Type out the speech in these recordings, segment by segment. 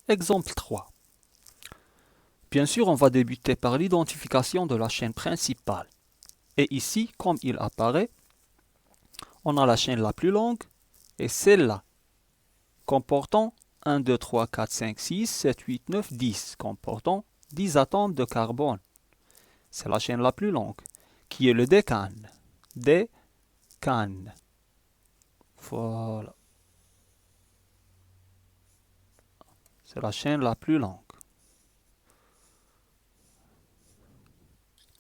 Exemple 3. Bien sûr, on va débuter par l'identification de la chaîne principale. Et ici, comme il apparaît, on a la chaîne la plus longue et celle-là, comportant 1, 2, 3, 4, 5, 6, 7, 8, 9, 10, comportant 10 atomes de carbone. C'est la chaîne la plus longue, qui est le décane. Décane. Voilà. C'est la chaîne la plus longue.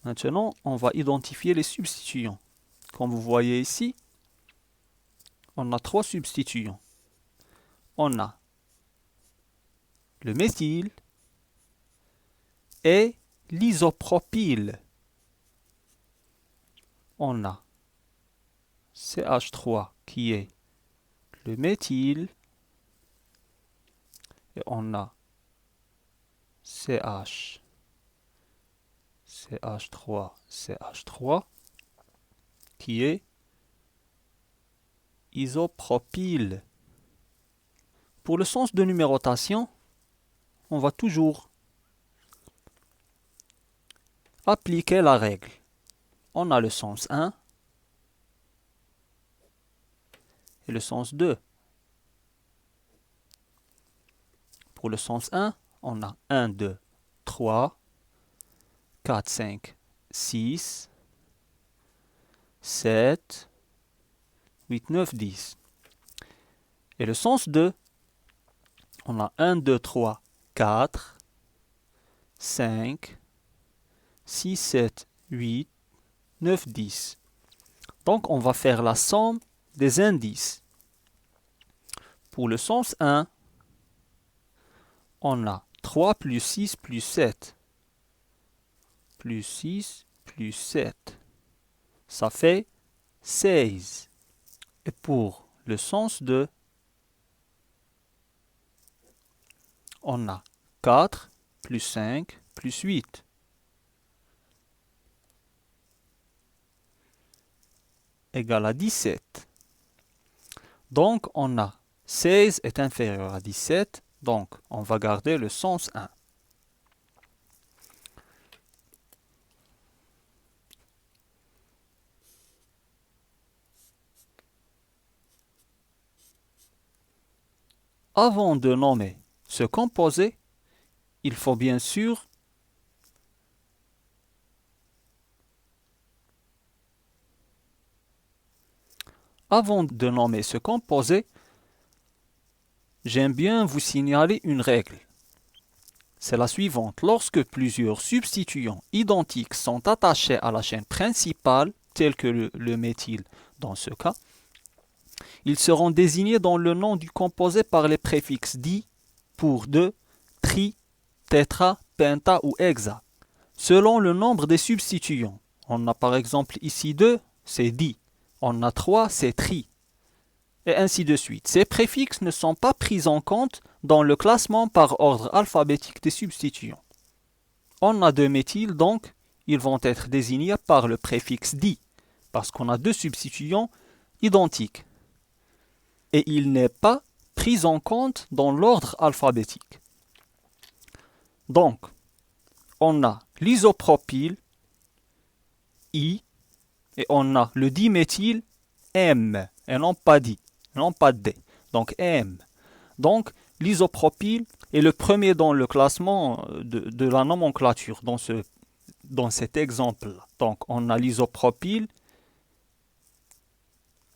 Maintenant, on va identifier les substituants. Comme vous voyez ici, on a 3 substituants. On a le méthyle et l'isopropyle. On a CH3 qui est le méthyle et on a CH3 qui est isopropyle. Pour le sens de numérotation, on va toujours appliquer la règle. On a le sens 1 et le sens 2. Pour le sens 1, on a 1, 2, 3, 4, 5, 6, 7, 8, 9, 10. Et le sens 2, on a 1, 2, 3, 4, 5, 6, 7, 8, 9, 10. Donc on va faire la somme des indices. Pour le sens 1, on a 3 plus 6 plus 7. Plus 6 plus 7. Ça fait 16. Et pour le sens 2, on a 4 plus 5 plus 8. Égale à 17. Donc on a 16 est inférieur à 17. Donc on va garder le sens 1. Avant de nommer ce composé, il faut bien sûr j'aime bien vous signaler une règle. C'est la suivante. Lorsque plusieurs substituants identiques sont attachés à la chaîne principale, tels que le méthyle dans ce cas, ils seront désignés dans le nom du composé par les préfixes di, pour deux, tri, tétra, penta ou hexa, selon le nombre des substituants. On a par exemple ici 2, c'est di. On a 3, c'est tri. Et ainsi de suite. Ces préfixes ne sont pas pris en compte dans le classement par ordre alphabétique des substituants. On a 2 méthyles, donc ils vont être désignés par le préfixe di, parce qu'on a 2 substituants identiques. Et il n'est pas pris en compte dans l'ordre alphabétique. Donc, on a l'isopropyle, I, et on a le diméthyle, M, et non pas di, non pas D. Donc M. Donc, l'isopropyle est le premier dans le classement de la nomenclature dans cet exemple-là. Donc, on a l'isopropyle,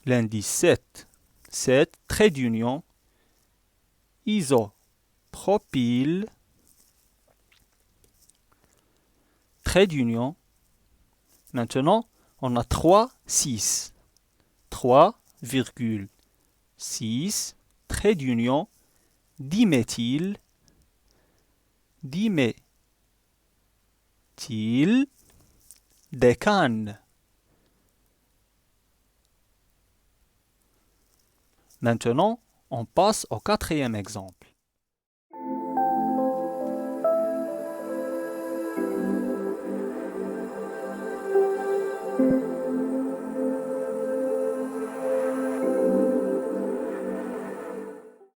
l'indice 7, trait d'union, isopropyle, trait d'union. Maintenant, on a 3, 6. 3,6, trait d'union, diméthyle, décane. Maintenant, on passe au quatrième exemple.